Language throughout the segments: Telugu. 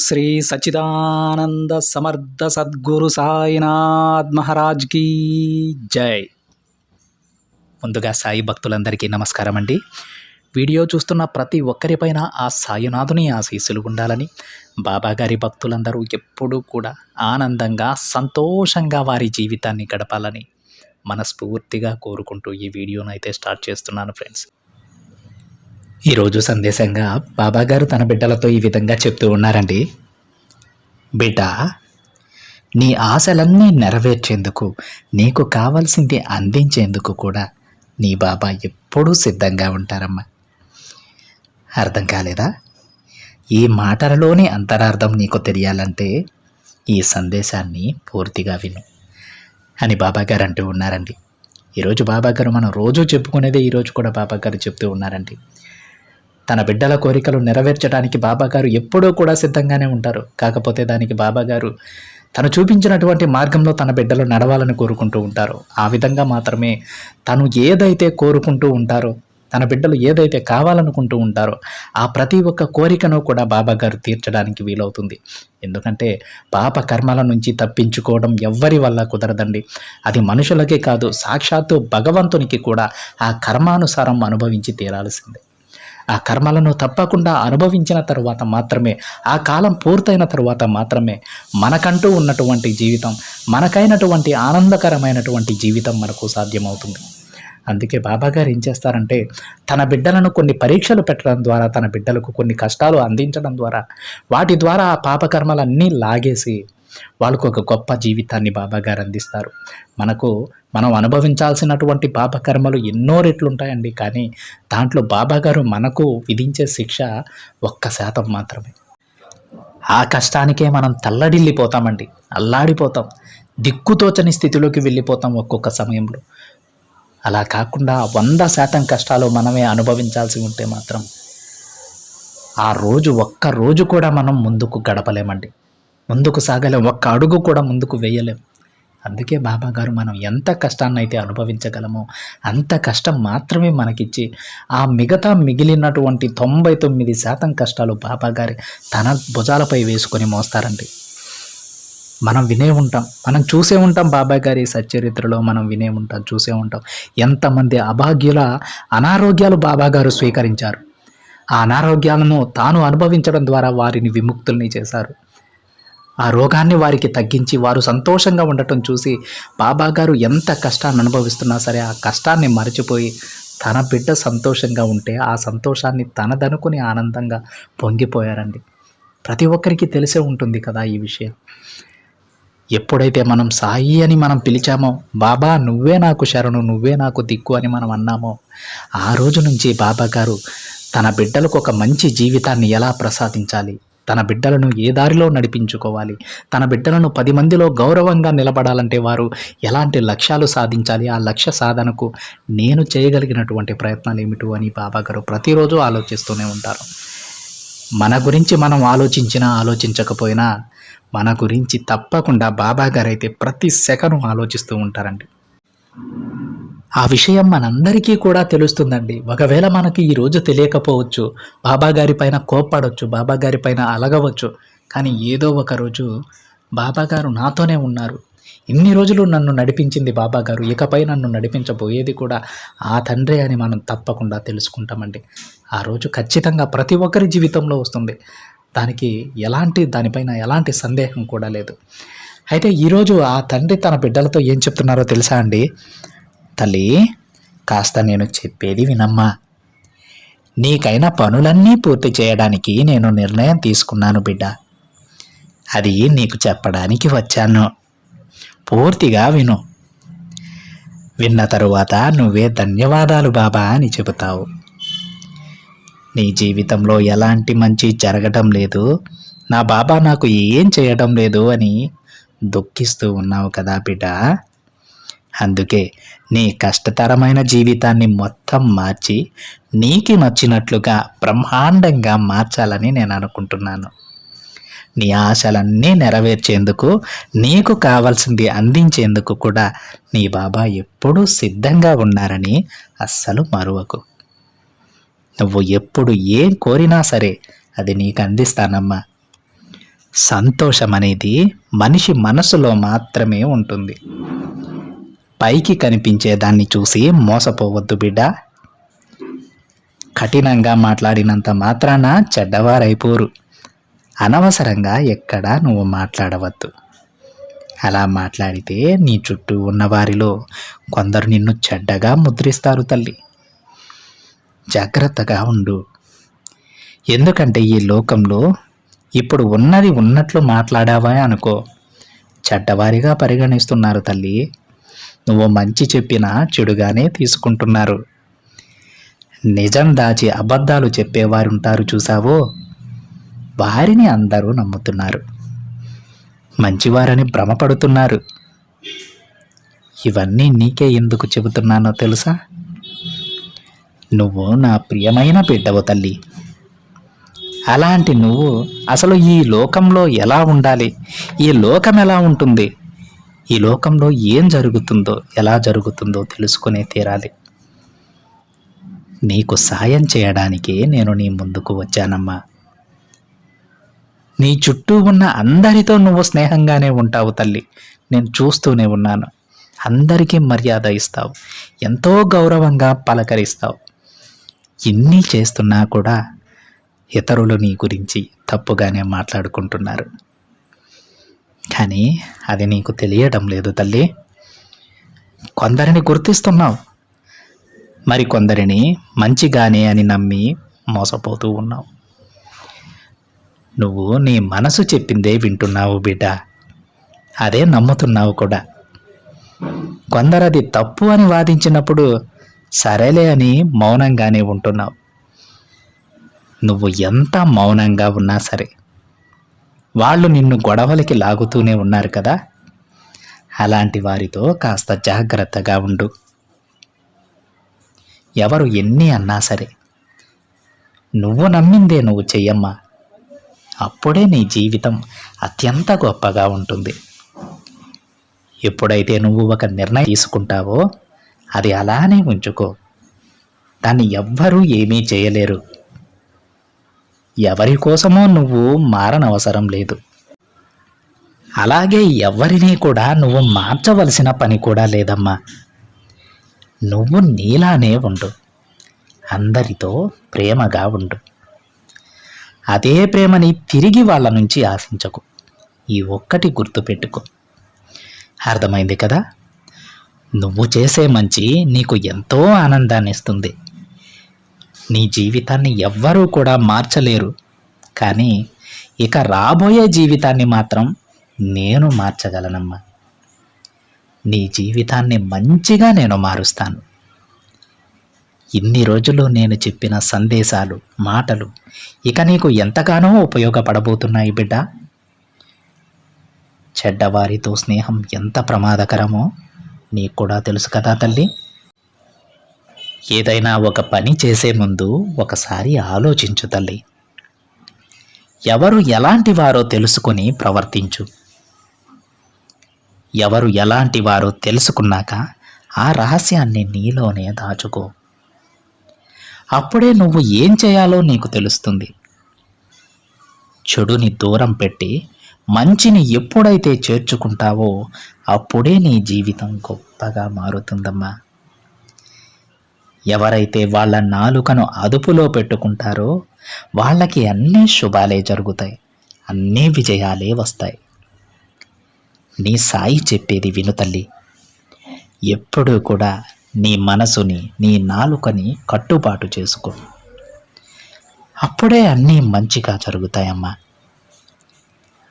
శ్రీ సచ్చిదానంద సమర్థ సద్గురు సాయినాథ్ మహారాజ్ కీ జై. ముందుగా సాయి భక్తులందరికీ నమస్కారం అండి. వీడియో చూస్తున్న ప్రతి ఒక్కరిపైన ఆ సాయినాథుని ఆశీస్సులు ఉండాలని, బాబాగారి భక్తులందరూ ఎప్పుడూ కూడా ఆనందంగా సంతోషంగా వారి జీవితాన్ని గడపాలని మనస్ఫూర్తిగా కోరుకుంటూ ఈ వీడియోను అయితే స్టార్ట్ చేస్తున్నాను ఫ్రెండ్స్. ఈరోజు సందేశంగా బాబాగారు తన బిడ్డలతో ఈ విధంగా చెప్తూ ఉన్నారండి. బిడ్డ, నీ ఆశలన్నీ నెరవేర్చేందుకు, నీకు కావాల్సింది అందించేందుకు కూడా నీ బాబా ఎప్పుడూ సిద్ధంగా ఉంటారమ్మా. అర్థం కాలేదా? ఈ మాటలలోని అంతరార్థం నీకు తెలియాలంటే ఈ సందేశాన్ని పూర్తిగా విను అని బాబాగారు అంటూ ఉన్నారండి. ఈరోజు బాబాగారు మనం రోజు చెప్పుకునేదే ఈరోజు కూడా బాబాగారు చెప్తూ ఉన్నారండి. తన బిడ్డల కోరికలు నెరవేర్చడానికి బాబాగారు ఎప్పుడూ కూడా సిద్ధంగానే ఉంటారు. కాకపోతే దానికి బాబాగారు తను చూపించినటువంటి మార్గంలో తన బిడ్డలు నడవాలని కోరుకుంటూ ఉంటారు. ఆ విధంగా మాత్రమే తను ఏదైతే కోరుకుంటూ ఉంటారో, తన బిడ్డలు ఏదైతే కావాలనుకుంటూ ఉంటారో ఆ ప్రతి ఒక్క కోరికను కూడా బాబాగారు తీర్చడానికి వీలవుతుంది. ఎందుకంటే పాప కర్మల నుంచి తప్పించుకోవడం ఎవ్వరి వల్ల కుదరదండి. అది మనుషులకే కాదు, సాక్షాత్తు భగవంతునికి కూడా ఆ కర్మానుసారం అనుభవించి తీరాల్సిందే. ఆ కర్మలను తప్పకుండా అనుభవించిన తరువాత మాత్రమే, ఆ కాలం పూర్తయిన తరువాత మాత్రమే మనకంటూ ఉన్నటువంటి జీవితం, మనకైనటువంటి ఆనందకరమైనటువంటి జీవితం మనకు సాధ్యమవుతుంది. అందుకే బాబాగారు ఏం చేస్తారంటే తన బిడ్డలను కొన్ని పరీక్షలు పెట్టడం ద్వారా, తన బిడ్డలకు కొన్ని కష్టాలు అందించడం ద్వారా, వాటి ద్వారా ఆ పాపకర్మలన్నీ లాగేసి వాళ్ళకు ఒక గొప్ప జీవితాన్ని బాబాగారు అందిస్తారు. మనం అనుభవించాల్సినటువంటి పాపకర్మలు ఎన్నో రెట్లు ఉంటాయండి. కానీ దాంట్లో బాబాగారు మనకు విధించే శిక్ష 1% మాత్రమే. ఆ కష్టానికే మనం తల్లడిల్లిపోతామండి, అల్లాడిపోతాం, దిక్కుతోచని స్థితిలోకి వెళ్ళిపోతాం ఒక్కొక్క సమయంలో. అలా కాకుండా 100% కష్టాలు మనమే అనుభవించాల్సి ఉంటే మాత్రం ఆ రోజు ఒక్క రోజు కూడా మనం ముందుకు గడపలేమండి, ముందుకు సాగలేం, ఒక్క అడుగు కూడా ముందుకు వేయలేం. అందుకే బాబాగారు మనం ఎంత కష్టాన్ని అయితే అనుభవించగలమో అంత కష్టం మాత్రమే మనకిచ్చి ఆ మిగిలినటువంటి 99% కష్టాలు బాబాగారి తన భుజాలపై వేసుకొని మోస్తారండి. మనం వినే ఉంటాం, మనం చూసే ఉంటాం, బాబాగారి సచ్చరిత్రలో మనం వినే ఉంటాం, చూసే ఉంటాం ఎంతమంది అభాగ్యుల అనారోగ్యాలు బాబాగారు స్వీకరించారు. ఆ అనారోగ్యాలను తాను అనుభవించడం ద్వారా వారిని విముక్తుల్ని చేశారు. ఆ రోగాన్ని వారికి తగ్గించి వారు సంతోషంగా ఉండటం చూసి బాబాగారు ఎంత కష్టాన్ని అనుభవిస్తున్నా సరే ఆ కష్టాన్ని మరచిపోయి తన బిడ్డ సంతోషంగా ఉంటే ఆ సంతోషాన్ని తనదనుకుని ఆనందంగా పొంగిపోయారండి. ప్రతి ఒక్కరికి తెలిసే ఉంటుంది కదా ఈ విషయం. ఎప్పుడైతే మనం సాయి అని మనం పిలిచామో, బాబా నువ్వే నాకు శరణు, నువ్వే నాకు దిక్కు అని మనం అన్నామో, ఆ రోజు నుంచి బాబాగారు తన బిడ్డలకు ఒక మంచి జీవితాన్ని ఎలా ప్రసాదించాలి, తన బిడ్డలను ఏ దారిలో నడిపించుకోవాలి, తన బిడ్డలను 10 మందిలో గౌరవంగా నిలబడాలంటే వారు ఎలాంటి లక్ష్యాలు సాధించాలి, ఆ లక్ష్య సాధనకు నేను చేయగలిగినటువంటి ప్రయత్నాలు ఏమిటో అని బాబాగారు ప్రతిరోజు ఆలోచిస్తూనే ఉంటారు. మన గురించి మనం ఆలోచించినా ఆలోచించకపోయినా మన గురించి తప్పకుండా బాబాగారు అయితే ప్రతి సెకను ఆలోచిస్తూ ఉంటారండి. ఆ విషయం మనందరికీ కూడా తెలుస్తుందండి. ఒకవేళ మనకి ఈరోజు తెలియకపోవచ్చు, బాబాగారి పైన కోప్పడవచ్చు, బాబాగారి పైన అలగవచ్చు, కానీ ఏదో ఒక రోజు బాబాగారు నాతోనే ఉన్నారు, ఇన్ని రోజులు నన్ను నడిపించింది బాబాగారు, ఇకపై నన్ను నడిపించబోయేది కూడా ఆ తండ్రి అని మనం తప్పకుండా తెలుసుకుంటామండి. ఆ రోజు ఖచ్చితంగా ప్రతి ఒక్కరి జీవితంలో వస్తుంది. దానిపైన ఎలాంటి సందేహం కూడా లేదు. అయితే ఈరోజు ఆ తండ్రి తన బిడ్డలతో ఏం చెప్తున్నారో తెలుసా అండి? తల్లి, కాస్త నేను చెప్పేది వినమ్మా. నీకైన పనులన్నీ పూర్తి చేయడానికి నేను నిర్ణయం తీసుకున్నాను బిడ్డ. అది నీకు చెప్పడానికి వచ్చాను. పూర్తిగా విను. విన్న తరువాత నువ్వే ధన్యవాదాలు బాబా అని చెబుతావు. నీ జీవితంలో ఎలాంటి మంచి జరగడం లేదు, నా బాబా నాకు ఏం చేయడం లేదు అని దుఃఖిస్తూ ఉన్నావు కదా బిడ్డ. అందుకే నీ కష్టతరమైన జీవితాన్ని మొత్తం మార్చి నీకు నచ్చినట్లుగా బ్రహ్మాండంగా మార్చాలని నేను అనుకుంటున్నాను. నీ ఆశలన్నీ నెరవేర్చేందుకు, నీకు కావాల్సింది అందించేందుకు కూడా నీ బాబా ఎప్పుడూ సిద్ధంగా ఉన్నారని అస్సలు మరువకు. నువ్వు ఎప్పుడు ఏం కోరినా సరే అది నీకు అందిస్తానమ్మా. సంతోషం అనేది మనిషి మనసులో మాత్రమే ఉంటుంది. పైకి కనిపించే దాన్ని చూసి మోసపోవద్దు బిడ్డ. కఠినంగా మాట్లాడినంత మాత్రాన చెడ్డవారైపోరు. అనవసరంగా ఎక్కడా నువ్వు మాట్లాడవద్దు. అలా మాట్లాడితే నీ చుట్టూ ఉన్న వారిలో కొందరు నిన్ను చెడ్డగా ముద్రిస్తారు తల్లి. జాగ్రత్తగా ఉండు. ఎందుకంటే ఈ లోకంలో ఇప్పుడు ఉన్నది ఉన్నట్లు మాట్లాడావా అనుకో, చెడ్డవారిగా పరిగణిస్తున్నారు తల్లి. నువ్వు మంచి చెప్పినా చెడుగానే తీసుకుంటున్నారు. నిజం దాచి అబద్ధాలు చెప్పేవారు ఉంటారు చూసావో, వారిని అందరూ నమ్ముతున్నారు. మంచివారని భ్రమపడుతున్నారు. ఇవన్నీ నీకే ఎందుకు చెబుతున్నానో తెలుసా? నువ్వు నా ప్రియమైన బిడ్డవు తల్లి. అలాంటి నువ్వు అసలు ఈ లోకంలో ఎలా ఉండాలి, ఈ లోకం ఎలా ఉంటుంది, ఈ లోకంలో ఏం జరుగుతుందో ఎలా జరుగుతుందో తెలుసుకునే తీరాలి. నీకు సాయం చేయడానికే నేను నీ ముందుకు వచ్చానమ్మా. నీ చుట్టూ ఉన్న అందరితో నువ్వు స్నేహంగానే ఉంటావు తల్లి. నేను చూస్తూనే ఉన్నాను. అందరికీ మర్యాద ఇస్తావు, ఎంతో గౌరవంగా పలకరిస్తావు. ఇన్ని చేస్తున్నా కూడా ఇతరులు నీ గురించి తప్పుగానే మాట్లాడుకుంటున్నారు. కానీ అది నీకు తెలియడం లేదు తల్లి. కొందరిని గుర్తిస్తున్నావు, మరి కొందరిని మంచిగానే అని నమ్మి మోసపోతూ ఉన్నావు. నువ్వు నీ మనసు చెప్పిందే వింటున్నావు బిడ్డ, అదే నమ్ముతున్నావు కూడా. కొందరది తప్పు అని వాదించినప్పుడు సరేలే అని మౌనంగానే ఉంటున్నావు. నువ్వు ఎంత మౌనంగా ఉన్నా సరే వాళ్ళు నిన్ను గొడవలకి లాగుతూనే ఉన్నారు కదా. అలాంటి వారితో కాస్త జాగ్రత్తగా ఉండు. ఎవరు ఎన్ని అన్నా సరే నువ్వు నమ్మిందే నువ్వు చెయ్యమ్మా. అప్పుడే నీ జీవితం అత్యంత గొప్పగా ఉంటుంది. ఎప్పుడైతే నువ్వు ఒక నిర్ణయం తీసుకుంటావో అది అలానే ఉంచుకో. దాన్ని ఎవ్వరూ ఏమీ చేయలేరు. ఎవరి కోసమో నువ్వు మారనవసరం లేదు. అలాగే ఎవరినీ కూడా నువ్వు మార్చవలసిన పని కూడా లేదమ్మా. నువ్వు నీలానే ఉండు. అందరితో ప్రేమగా ఉండు. అదే ప్రేమని తిరిగి వాళ్ళ నుంచి ఆశించకు. ఈ ఒక్కటి గుర్తుపెట్టుకో. అర్థమైంది కదా? నువ్వు చేసే మంచి నీకు ఎంతో ఆనందాన్ని ఇస్తుంది. నీ జీవితాన్ని ఎవ్వరూ కూడా మార్చలేరు. కానీ ఇక రాబోయే జీవితాన్ని మాత్రం నేను మార్చగలనమ్మా. నీ జీవితాన్ని మంచిగా నేను మారుస్తాను. ఇన్ని రోజులు నేను చెప్పిన సందేశాలు, మాటలు ఇక నీకు ఎంతగానో ఉపయోగపడబోతున్నాయి బిడ్డ. చెడ్డవారితో స్నేహం ఎంత ప్రమాదకరమో నీకు కూడా తెలుసు కదా తల్లి. ఏదైనా ఒక పని చేసే ముందు ఒకసారి ఆలోచించు తల్లి. ఎవరు ఎలాంటి వారో తెలుసుకొని ప్రవర్తించు. ఎవరు ఎలాంటి వారో తెలుసుకున్నాక ఆ రహస్యాన్ని నీలోనే దాచుకో. అప్పుడే నువ్వు ఏం చేయాలో నీకు తెలుస్తుంది. చెడుని దూరం పెట్టి మంచిని ఎప్పుడైతే చేర్చుకుంటావో అప్పుడే నీ జీవితం గొప్పగా మారుతుందమ్మా. ఎవరైతే వాళ్ళ నాలుకను అదుపులో పెట్టుకుంటారో వాళ్ళకి అన్నీ శుభాలే జరుగుతాయి, అన్నీ విజయాలే వస్తాయి. నీ సాయి చెప్పేది విను తల్లి. ఎప్పుడూ కూడా నీ మనసుని, నీ నాలుకని కట్టుబాటు చేసుకో. అప్పుడే అన్నీ మంచిగా జరుగుతాయమ్మా.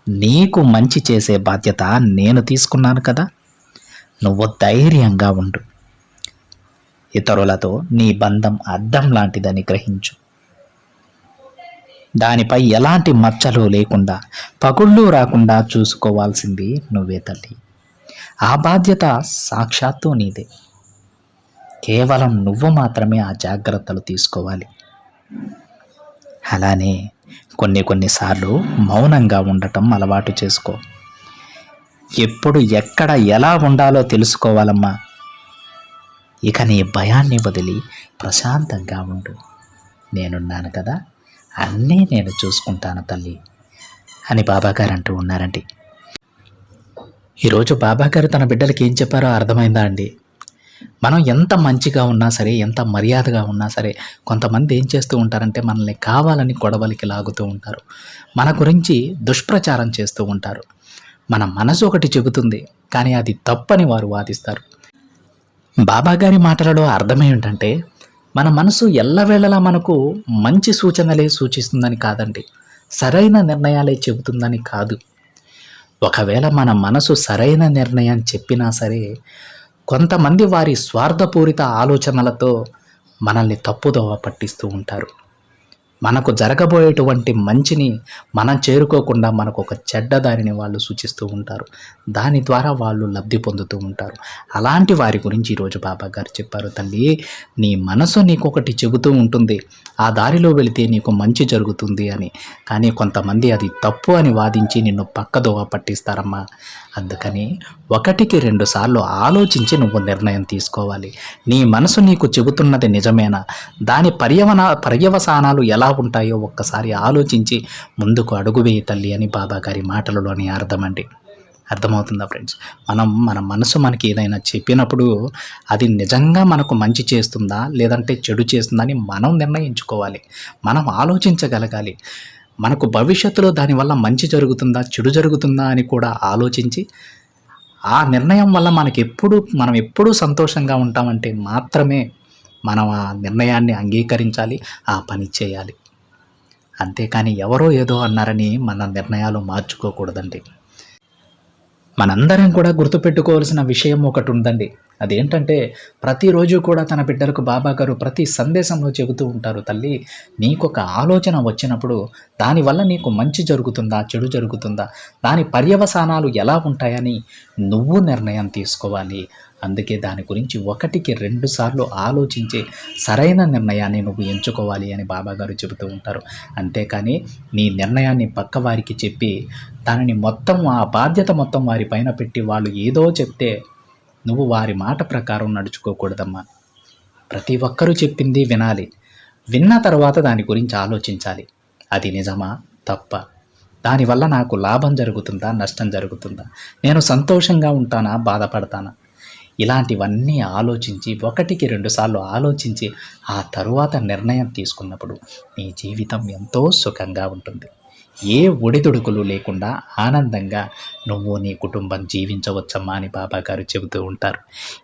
నీకు మంచి చేసే బాధ్యత నేను తీసుకున్నాను కదా. నువ్వు ధైర్యంగా ఉండు. ఇతరులతో నీ బంధం అద్దం లాంటిదని గ్రహించు. దానిపై ఎలాంటి మచ్చలు లేకుండా, పగుళ్ళు రాకుండా చూసుకోవాల్సింది నువ్వే తల్లి. ఆ బాధ్యత సాక్షాత్తు నీదే. కేవలం నువ్వు మాత్రమే ఆ జాగ్రత్తలు తీసుకోవాలి. అలానే కొన్నిసార్లు మౌనంగా ఉండటం అలవాటు చేసుకో. ఎప్పుడు ఎక్కడ ఎలా ఉండాలో తెలుసుకోవాలమ్మా. ఇక నీ భయాన్ని వదిలి ప్రశాంతంగా ఉండు. నేనున్నాను కదా, అన్నీ నేను చూసుకుంటాను తల్లి. అని బాబాగారు అంటూ ఉన్నారండి. ఈరోజు బాబాగారు తన బిడ్డలకి ఏం చెప్పారో అర్థమైందా అండి? మనం ఎంత మంచిగా ఉన్నా సరే, ఎంత మర్యాదగా ఉన్నా సరే, కొంతమంది ఏం చేస్తూ ఉంటారంటే మనల్ని కావాలని గొడవలకి లాగుతూ ఉంటారు. మన గురించి దుష్ప్రచారం చేస్తూ ఉంటారు. మన మనసు ఒకటి చెబుతుంది, కానీ అది తప్పని వారు వాదిస్తారు. బాబాగారి మాటలలో అర్థమేమిటంటే, మన మనసు ఎల్లవేళలా మనకు మంచి సూచనలే సూచిస్తుందని కాదండి, సరైన నిర్ణయాలే చెబుతుందని కాదు. ఒకవేళ మన మనసు సరైన నిర్ణయం చెప్పినా సరే, కొంతమంది వారి స్వార్థపూరిత ఆలోచనలతో మనల్ని తప్పుదోవ పట్టిస్తూ ఉంటారు. మనకు జరగబోయేటువంటి మంచిని మనం చేరుకోకుండా మనకు ఒక చెడ్డ దారిని వాళ్ళు సూచిస్తూ ఉంటారు. దాని ద్వారా వాళ్ళు లబ్ధి పొందుతూ ఉంటారు. అలాంటి వారి గురించి ఈరోజు బాబాగారు చెప్పారు, తల్లి నీ మనసు నీకొకటి చెబుతూ ఉంటుంది, ఆ దారిలో వెళితే నీకు మంచి జరుగుతుంది అని. కానీ కొంతమంది అది తప్పు అని వాదించి నిన్ను పక్కదోవ పట్టిస్తారమ్మా. అందుకని 1కి 2 సార్లు ఆలోచించి నువ్వు నిర్ణయం తీసుకోవాలి. నీ మనసు నీకు చెబుతున్నది నిజమేనా, దాని పర్యవసానాలు ఎలా ఉంటాయో ఒక్కసారి ఆలోచించి ముందుకు అడుగు వేయి తల్లి అని బాబాగారి మాటలలోని అర్థమండి. అర్థమవుతుందా ఫ్రెండ్స్? మన మనసు మనకి ఏదైనా చెప్పినప్పుడు అది నిజంగా మనకు మంచి చేస్తుందా లేదంటే చెడు చేస్తుందా అని మనం నిర్ణయించుకోవాలి. మనం ఆలోచించగలగాలి. మనకు భవిష్యత్తులో దానివల్ల మంచి జరుగుతుందా చెడు జరుగుతుందా అని కూడా ఆలోచించి ఆ నిర్ణయం వల్ల మనం ఎప్పుడూ సంతోషంగా ఉంటామంటే మాత్రమే మనం ఆ నిర్ణయాన్ని అంగీకరించాలి, ఆ పని చేయాలి. అంతేకాని ఎవరో ఏదో అన్నారని మన నిర్ణయాలు మార్చుకోకూడదండి. మనందరం కూడా గుర్తుపెట్టుకోవాల్సిన విషయం ఒకటి ఉందండి. అదేంటంటే ప్రతిరోజు కూడా తన బిడ్డలకు బాబాగారు ప్రతి సందేశంలో చెబుతూ ఉంటారు, తల్లి నీకొక ఆలోచన వచ్చినప్పుడు దానివల్ల నీకు మంచి జరుగుతుందా చెడు జరుగుతుందా, దాని పర్యవసానాలు ఎలా ఉంటాయని నువ్వు నిర్ణయం తీసుకోవాలి. అందుకే దాని గురించి 1కి 2 సార్లు ఆలోచించి సరైన నిర్ణయాన్ని నువ్వు ఎంచుకోవాలి అని బాబాగారు చెబుతూ ఉంటారు. అంతేకాని నీ నిర్ణయాన్ని పక్క వారికి చెప్పి దానిని మొత్తం ఆ బాధ్యత మొత్తం వారి పైన పెట్టి వాళ్ళు ఏదో చెప్తే నువ్వు వారి మాట ప్రకారం నడుచుకోకూడదమ్మా. ప్రతి ఒక్కరూ చెప్పింది వినాలి. విన్న తర్వాత దాని గురించి ఆలోచించాలి. అది నిజమా తప్ప, దానివల్ల నాకు లాభం జరుగుతుందా నష్టం జరుగుతుందా, నేను సంతోషంగా ఉంటానా బాధపడతానా, ఇలాంటివన్నీ ఆలోచించి 1కి 2 సార్లు ఆలోచించి ఆ తరువాత నిర్ణయం తీసుకున్నప్పుడు నీ జీవితం ఎంతో సుఖంగా ఉంటుంది. ఏ ఒడిదుడుకులు లేకుండా ఆనందంగా నువ్వు నీ కుటుంబం జీవించవచ్చమ్మా అని బాబాగారు చెబుతూ ఉంటారు.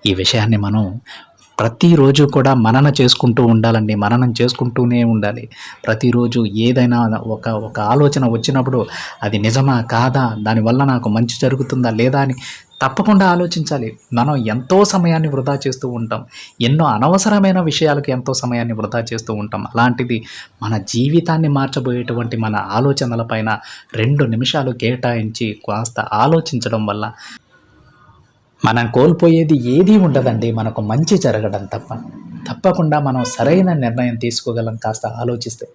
ఈ విషయాన్ని మనం ప్రతిరోజు కూడా మననం చేసుకుంటూ ఉండాలండి. మననం చేసుకుంటూనే ఉండాలి. ప్రతిరోజు ఏదైనా ఒక ఆలోచన వచ్చినప్పుడు అది నిజమా కాదా, దానివల్ల నాకు మంచి జరుగుతుందా లేదా అని తప్పకుండా ఆలోచించాలి. మనం ఎంతో సమయాన్ని వృధా చేస్తూ ఉంటాం. ఎన్నో అనవసరమైన విషయాలకు ఎంతో సమయాన్ని వృధా చేస్తూ ఉంటాం. అలాంటిది మన జీవితాన్ని మార్చబోయేటువంటి మన ఆలోచనలపైన 2 నిమిషాలు కేటాయించి కాస్త ఆలోచించడం వల్ల మనం కోల్పోయేది ఏదీ ఉండదండి. మనకు మంచి జరగడం తప్పకుండా మనం సరైన నిర్ణయం తీసుకోగలం. కాస్త ఆలోచిస్తే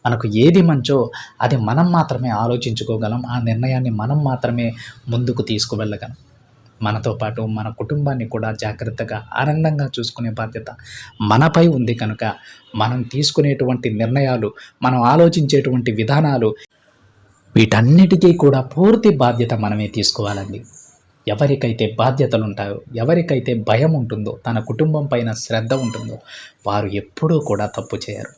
మనకు ఏది మంచో అది మనం మాత్రమే ఆలోచించుకోగలం. ఆ నిర్ణయాన్ని మనం మాత్రమే ముందుకు తీసుకువెళ్ళగలం. మనతో పాటు మన కుటుంబాన్ని కూడా జాగ్రత్తగా ఆనందంగా చూసుకునే బాధ్యత మనపై ఉంది కనుక మనం తీసుకునేటువంటి నిర్ణయాలు, మనం ఆలోచించేటువంటి విధానాలు, వీటన్నిటికీ కూడా పూర్తి బాధ్యత మనమే తీసుకోవాలండి. ఎవరికైతే బాధ్యతలు ఉంటాయో, ఎవరికైతే భయం ఉంటుందో, తన కుటుంబం పైన శ్రద్ధ ఉంటుందో వారు ఎప్పుడూ కూడా తప్పు చేయరు.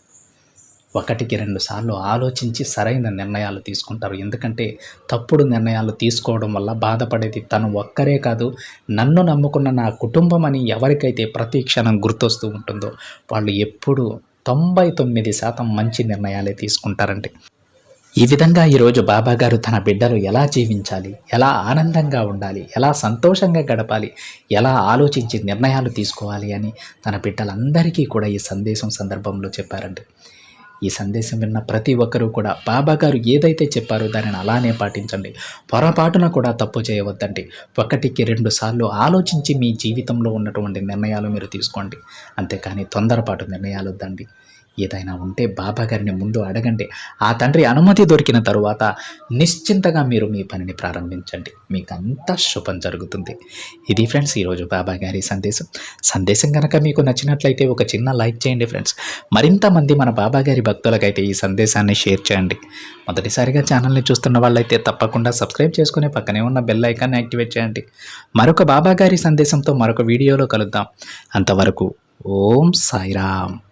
1కి 2 సార్లు ఆలోచించి సరైన నిర్ణయాలు తీసుకుంటారు. ఎందుకంటే తప్పుడు నిర్ణయాలు తీసుకోవడం వల్ల బాధపడేది తను ఒక్కరే కాదు, నన్ను నమ్ముకున్న నా కుటుంబం అని ఎవరికైతే ప్రతి క్షణం గుర్తొస్తూ ఉంటుందో వాళ్ళు ఎప్పుడూ 99% మంచి నిర్ణయాలే తీసుకుంటారండి. ఈ విధంగా ఈరోజు బాబాగారు తన బిడ్డలు ఎలా జీవించాలి, ఎలా ఆనందంగా ఉండాలి, ఎలా సంతోషంగా గడపాలి, ఎలా ఆలోచించి నిర్ణయాలు తీసుకోవాలి అని తన బిడ్డలందరికీ కూడా ఈ సందేశం సందర్భంలో చెప్పారండి. ఈ సందేశం విన్న ప్రతి ఒక్కరూ కూడా బాబాగారు ఏదైతే చెప్పారో దానిని అలానే పాటించండి. పొరపాటున కూడా తప్పు చేయవద్దండి. 1కి 2 సార్లు ఆలోచించి మీ జీవితంలో ఉన్నటువంటి నిర్ణయాలు మీరు తీసుకోండి. అంతేకాని తొందరపాటు నిర్ణయాలు వద్దండి. ఏదైనా ఉంటే బాబా గారిని ముందు అడగండి. ఆ తండ్రి అనుమతి దొరికిన తరువాత నిశ్చింతగా మీరు మీ పనిని ప్రారంభించండి. మీకు అంతా శుభం జరుగుతుంది. ఇది ఫ్రెండ్స్ ఈరోజు బాబా గారి సందేశం కనుక మీకు నచ్చినట్లయితే ఒక చిన్న లైక్ చేయండి ఫ్రెండ్స్. మరింత మంది మన బాబా గారి భక్తులకైతే ఈ సందేశాన్ని షేర్ చేయండి. మొదటిసారిగా ఛానల్ని చూస్తున్న వాళ్ళైతే తప్పకుండా సబ్స్క్రైబ్ చేసుకుని పక్కనే ఉన్న బెల్ ఐకాన్ని యాక్టివేట్ చేయండి. మరొక బాబా గారి సందేశంతో మరొక వీడియోలో కలుద్దాం. అంతవరకు ఓం సాయిరామ్.